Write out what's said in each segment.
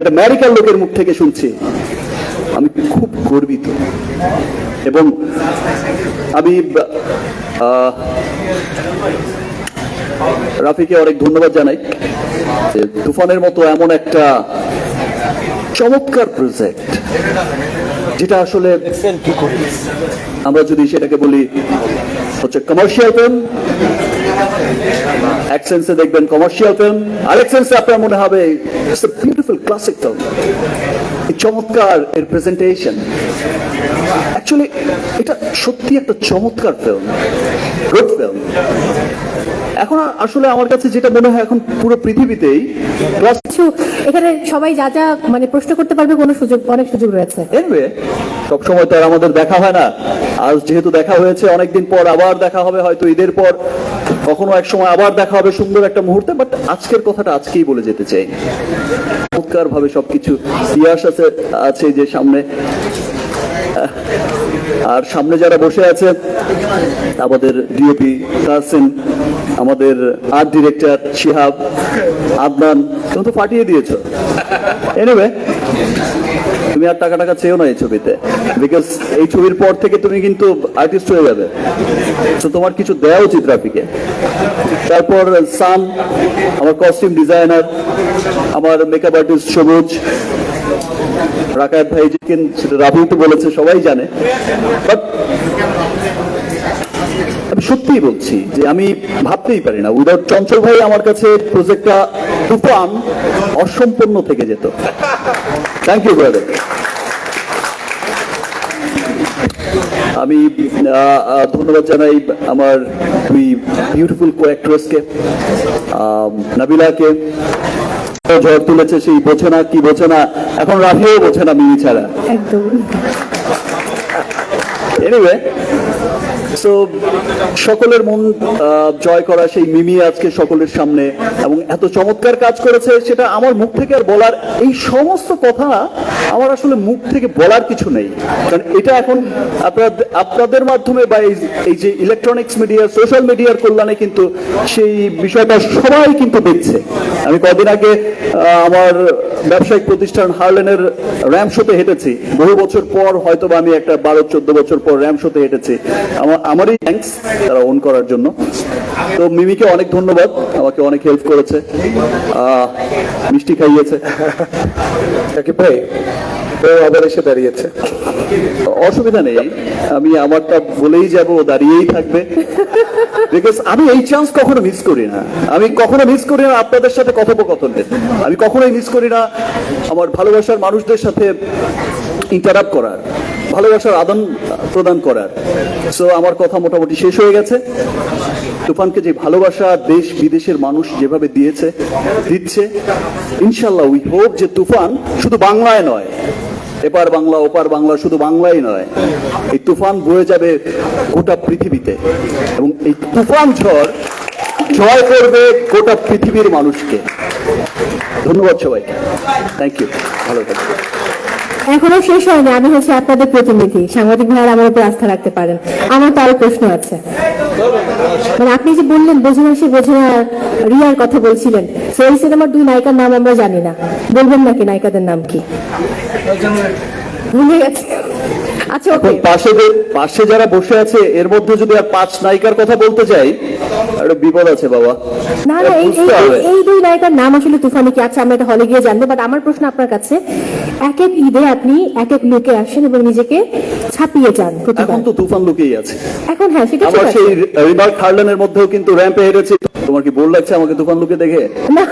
একটা আমেরিকার লোকের মুখ থেকে শুনছি, আমি খুব গর্বিত। এবং আমি রাফিকে অনেক ধন্যবাদ জানাই যে তুফানের মতো এমন একটা চমৎকার প্রজেক্ট, যেটা আসলে আমরা যদি সেটাকে বলি হচ্ছে কমার্শিয়াল ফিল্ম, এক সেন্সে দেখবেন কমার্শিয়াল ফিল্ম, আরেক সেন্সে আপনার মনে হবে it's a beautiful classic film. চমৎকার এর প্রেজেন্টেশন, অ্যাকচুয়ালি এটা সত্যি একটা চমৎকার ফিল্ম, গুড ফিল্ম। এখন আসলে আমার কাছে যেটা মনে হয় এখন পুরো পৃথিবীতেই এখানে সবাই যা যা মানে প্রশ্ন করতে পারবে, কোনো সুযোগ, অনেক সুযোগ রয়েছে। এনিওয়ে সব সময় তো আর আমাদের দেখা হয় না, আর যেহেতু দেখা হয়েছে অনেকদিন পর, আবার দেখা হবে হয়তো ঈদের পর, কখনো এক সময় আবার দেখা হবে সুন্দর একটা মুহূর্তে। বাট আজকের কথাটা আজকেই বলে যেতে চাই। চমৎকার ভাবে সবকিছু ইতিহাস আছে যে সামনে, আর সামনে যারা বসে আছে আমাদের ডিওপি কাসিম, আমাদের আর্ট ডিরেক্টর শিহাব, আদনান, তুমি তো ফাটিয়ে দিয়েছো। এনিওয়ে তুমি আর টাকা টাকা চেয়েও না এই ছবিতে, বিকজ এই ছবির পর থেকে তুমি কিন্তু আর্টিস্ট হয়ে যাবে, তো তোমার কিছু দেওয়া উচিত রাফিকে। তারপর সাম, আমার কস্টিউম ডিজাইনার, আমার মেকআপ আর্টিস্ট সবুজ, রাকায়েত ভাই জিকেন, সেটা রাফি তো বলেছে, সবাই জানে। বাট আমি সত্যিই বলছি যে আমি ভাবতেই পারি না উইদাউট চঞ্চল ভাই আমার কাছে প্রজেক্টটা তুফান অসম্পূর্ণ থেকে যেত। Thank you brother. আমি ধন্যবাদ জানাই আমার দুই বিউটিফুল কো অ্যাক্ট্রেসকে, নাবিলাকে, ঝড় তুলেছে সেই বোঝে না কি বোঝে না, এখন রাফিও বোঝে না মিমি ছাড়া একদম। এনিওয়ে সো সকলের মন জয় করা সেই মিমি আজকে সকলের সামনে এবং এত চমৎকার কাজ করেছে, সেটা আমার মুখ থেকে আর বলার, এই সমস্ত কথা আমার আসলে মুখ থেকে বলার কিছু নেই, কারণ এটা এখন আপনাদের মাধ্যমে বা এই যে ইলেকট্রনিক্স মিডিয়া, সোশ্যাল মিডিয়ার কল্যাণে কিন্তু সেই বিষয়টা সবাই কিন্তু দেখছে। আমি কদিন আগে আমার ব্যবসায়িক প্রতিষ্ঠান হার্লেনের র্যাম্প শোতে হেঁটেছি, বহু বছর পর, হয়তো বা আমি একটা 12-14 বছর পর র্যাম্প শোতে হেঁটেছি। আমারই থ্যাঙ্কস তারা অন করার জন্য। তো মিমিকে অনেক ধন্যবাদ, আমাকে অনেক হেল্প করেছে, মিষ্টি খাইয়েছে। ভাই আবার এসে দাঁড়িয়েছে, অসুবিধা নেই, আমি আমারটা বলেই যাব, দাঁড়িয়েই থাকবে, বিকজ আমি এই চান্স কখনো মিস করি না। আমি কখনো মিস করি না আপনাদের সাথে কথোপকথনের, আমি কখনোই মিস করি না আমার ভালোবাসার মানুষদের সাথে ইন্টারাক্ট করার, ভালোবাসার আদান প্রদান করার। সো আমার কথা মোটামুটি শেষ হয়ে গেছে। তুফানকে যে ভালোবাসা দেশ বিদেশের মানুষ যেভাবে দিচ্ছে, ইনশাল্লাহ উই হোপ যে তুফান শুধু বাংলায় নয়, এপার বাংলা ওপার বাংলা, শুধু বাংলায় নয়, এই তুফান বয়ে যাবে গোটা পৃথিবীতে, এবং এই তুফান ঝড় জয় করবে গোটা পৃথিবীর মানুষকে। ধন্যবাদ সবাইকে, থ্যাংক ইউ, ভালো থাকবেন। এখনো শেষ হয়নি, আমি হচ্ছে আপনাদের প্রতিনিধি, সাংবাদিক ভাইয়ের আমার উপর আস্থা রাখতে পারেন। আমার তো আরো প্রশ্ন আছে। মানে আপনি যে বললেন বোঝে না সে বোঝে না, রিয়ার কথা বলছিলেন, সেই সিনেমার 2 নায়িকার নাম আমরা জানি না, বলবেন নাকি নায়িকাদের নাম কি? ভুলে গেছে। আচ্ছা, পাশে যারা বসে আছে এর মধ্যে যদি আর 5 নায়িকার কথা বলতে যাই, একটা বিপদ আছে বাবা। না না, এই 2 নায়িকার নাম আসলে তুফানে কি? আচ্ছা, আমরা এটা হলে গিয়ে জানবো। বাট আমার প্রশ্ন আপনার কাছে, এক এক ঈদে আপনি এক এক লুকে আসেন এবং নিজেকে ছাপিয়ে যান। এখন তো তুফান লুকেই আছে। এখন হ্যাঁ, সেটা আমার সেই রিমার্ক হার্লেনের মধ্যেও কিন্তু র্যাম্পে হেরেছি। তোমার কি বোর লাগছে আমাকে তুফান লুকে দেখে? না,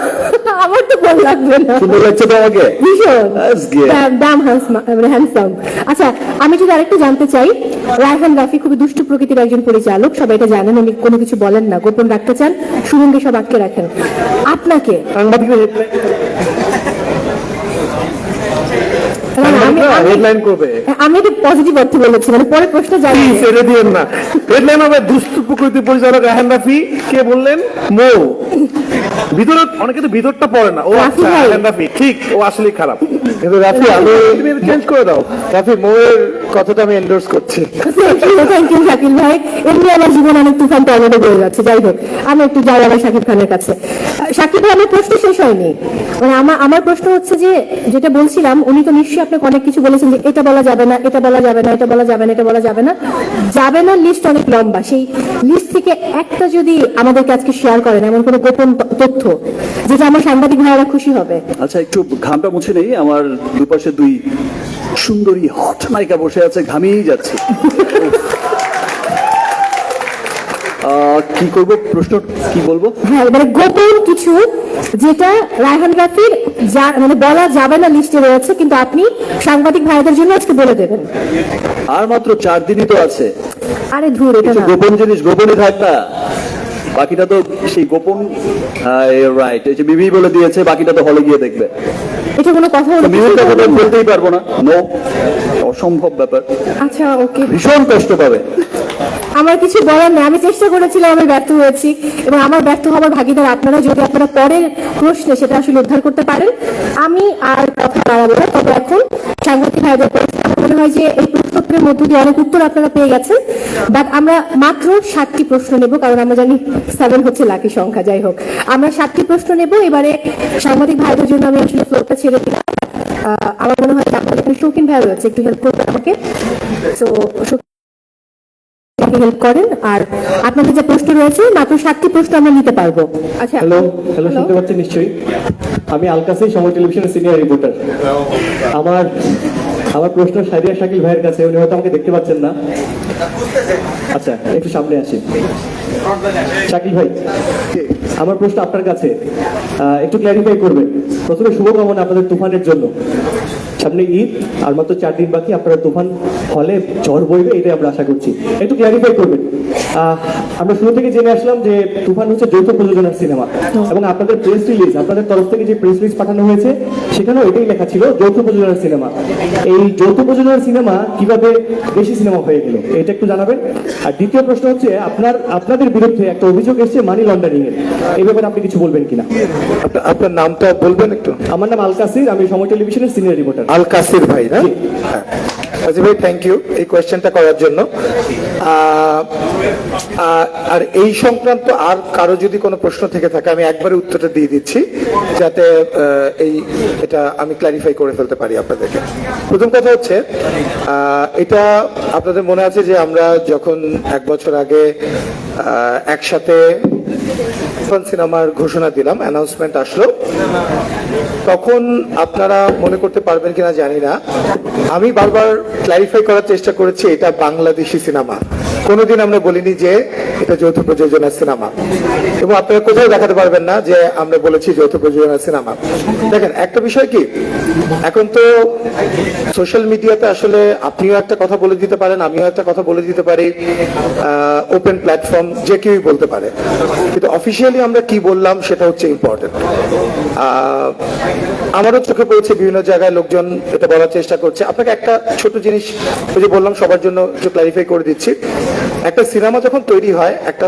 আমার তো বল লাগবে না। সুন্দর লাগছে তো আমাকে, ভীষণ হ্যান্ডসাম। আচ্ছা, আমি যদি আরেকটু জানতে চাই, রায়হান রাফি খুবই দুষ্ট প্রকৃতির একজন পরিচালক, সবাই এটা জানেন, উনি কোনো কিছু বলেন না, গোপন রাখতে চান, সুরঙ্গে সব আটকে রাখেন। আপনাকে আমি এটা পজিটিভ অর্থে বলেছি, মানে পরে প্রশ্ন জানি ছেড়ে দিয়েন না। হেডলাইন হবে দুষ্ট প্রকৃতির পরিচালক রায়হান রাফি, কে বললেন? মৌ। ভিতরে অনেকে তো ভিতরটা পড়ে না, ও আচ্ছা রায়হান রাফি ঠিক, ও আসলেই খারাপ। কিন্তু রাফি আমি চেঞ্জ করে দাও, রাফি মোয়ের কথাটা আমি এন্ডোর্স করছি। থ্যাংক ইউ শাকিল ভাই। এমনি আমার জীবন অনেক তুফান টর্নেডো বয়ে যাচ্ছে। যাই হোক, আমি একটু যাই আবার শাকিব খানের কাছে। শাকিব ভাই, আমার প্রশ্ন শেষ হয়নি। মানে আমার প্রশ্ন হচ্ছে যে, যেটা বলছিলাম, উনি তো নিশ্চয়ই আপনাকে অনেক কিছু বলেছেন যে এটা বলা যাবে না, এটা বলা যাবে না, এটা বলা যাবে না, এটা বলা যাবে না। যাবে না লিস্ট অনেক লম্বা। সেই লিস্ট থেকে একটা যদি আমাদেরকে আজকে শেয়ার করেন, এমন কোনো গোপন তথ্য যেটা আমার সাংবাদিক ভাইয়েরা খুশি হবে। আচ্ছা, একটু ঘামটা মুছে নেই। আমার দুপাশে দুই সুন্দরী হট নায়িকা বসে আছে, ঘামিয়েই যাচ্ছে। কি করব, প্রশ্ন কি বলবো? হ্যাঁ, মানে গোপন কিছু যেটা রায়হান রাফির মানে বলা যাবে না লিস্টে রয়েছে, কিন্তু আপনি সাংবাদিক ভাইদের জন্য আজকে বলে দেবেন। আর মাত্র 4 দিনই তো আছে। আরে ধুর, এটা কিছু না। গোপন জিনিস গোপনই থাক না, বাকিটা তো সেই গোপন। রাইট, এই যে বিবি বলে দিয়েছে, বাকিটা তো হলে গিয়ে দেখবে। এটা কোনো কথা হলো? বিবিটা গোপন বলতেই পারবো না, নো, অসম্ভব ব্যাপার। আচ্ছা, ওকে। ভীষণ কষ্ট পাবে। আমার কিছু বলার নেই, আমি চেষ্টা করেছিলাম, আমি ব্যর্থ হয়েছি, এবং আমার ব্যর্থ হবার ভাগিদার আপনারা। যদি আপনারা পরের প্রশ্নে সেটা আসলে উদ্ধার করতে পারেন, আমি আর কথা বাড়াবো না। তবে এখন সাংবাদিক ভাইদের প্রশ্ন, আমার মনে হয় যে এই প্রশ্নোত্তরের মধ্য দিয়ে অনেক উত্তর আপনারা পেয়ে গেছেন, বাট আমরা মাত্র 7টি প্রশ্ন নেব, কারণ আমরা জানি 7 হচ্ছে লাকি সংখ্যা। যাই হোক, আমরা 7টি প্রশ্ন নেব। এবারে সাংবাদিক ভাইদের জন্য আমি আসলে ফ্লোরটা ছেড়ে দিলাম। আমার মনে হয় যে আপনাদের এখানে শৌখিন ভাই রয়েছে, একটু হেল্প করবে আমাকে। তো হেল্প করেন। আর আপনাদের যে প্রশ্ন রয়েছে, মাত্র 7টি প্রশ্ন আমরা নিতে পারবো। আচ্ছা, হ্যালো, শুনতে পাচ্ছেন নিশ্চয়ই? আমি আলকাসি, সময় টেলিভিশনের সিনিয়র রিপোর্টার। আমার প্রশ্ন সাদিয়া শাকিল ভাইয়ের কাছে, উনি হয়তো আমাকে দেখতে পাচ্ছেন না। আচ্ছা, একটু সামনে আসি। শাকিল ভাই, আমার প্রশ্ন আপনার কাছে, একটু ক্ল্যারিফাই করবেন। প্রথমে শুভকামনা আপনাদের তুফানের জন্য। সামনে ঈদ, আর মাত্র 4 দিন বাকি, আপনারা তুফান হলে ঝড় বইবে, এটাই আমরা আশা করছি। একটু ক্ল্যারিফাই করবেন। আমরা শুরু থেকে জেনে আসলাম যে তুফান হচ্ছে যৌথ প্রযোজনার সিনেমা, এবং আপনাদের প্রেস রিলিজ, আপনাদের তরফ থেকে যে প্রেস রিলিজ পাঠানো হয়েছে, সেখানেও এটাই লেখা ছিল যৌথ প্রযোজনার সিনেমা। এই যৌথ প্রযোজনার সিনেমা কিভাবে বেশি সিনেমা হয়ে গেল, এটা একটু জানাবেন। আর দ্বিতীয় প্রশ্ন হচ্ছে, আপনাদের বিরুদ্ধে একটা অভিযোগ এসেছে মানি লন্ডারিং এর, এই ব্যাপারে আপনি কিছু বলবেন কিনা? আপনার নামটা বলবেন একটু? আমার নাম আলকাসির, আমি সময় টেলিভিশনের সিনিয়র রিপোর্টার। আল কাসির ভাই, না? হ্যাঁ। কাসির ভাই, থ্যাংক ইউ এই কোয়েশ্চেনটা করার জন্য। আর এই সংক্রান্ত আর কারো যদি কোনো প্রশ্ন থেকে থাকে, আমি একবারে উত্তরটা দিয়ে দিচ্ছি, যাতে এটা আমি ক্ল্যারিফাই করে ফেলতে পারি আপনাদেরকে। প্রথম কথা হচ্ছে, এটা আপনাদের মনে আছে যে আমরা যখন 1 বছর আগে একসাথে তুফান সিনেমার ঘোষণা দিলাম, অ্যানাউন্সমেন্ট আসলো, তখন আপনারা মনে করতে পারবেন কিনা জানি না, আমি বারবার ক্ল্যারিফাই করার চেষ্টা করেছি এটা বাংলাদেশি সিনেমা। কোনোদিন আমরা বলিনি যে এটা যৌথ প্রযোজনার সিনেমা, এবং আপনারা কোথাও দেখাতে পারবেন না যে আমরা বলেছি যৌথ প্রযোজনার সিনেমা। দেখেন, একটা বিষয় কি, এখন তো সোশ্যাল মিডিয়াতে আসলে আপনিও একটা কথা বলে দিতে পারেন, আমিও একটা কথা বলে দিতে পারি, ওপেন প্ল্যাটফর্ম, যে কেউই বলতে পারে, কিন্তু অফিসিয়ালি আমরা কি বললাম সেটা হচ্ছে ইম্পর্টেন্ট। আমারও চোখে পড়েছে বিভিন্ন জায়গায় লোকজন এটা বলার চেষ্টা করছে। আপনাকে একটা ছোট জিনিস ওই যে বললাম, সবার জন্য একটু ক্লারিফাই করে দিচ্ছি। একটা সিনেমা যখন তৈরি হয়, একটা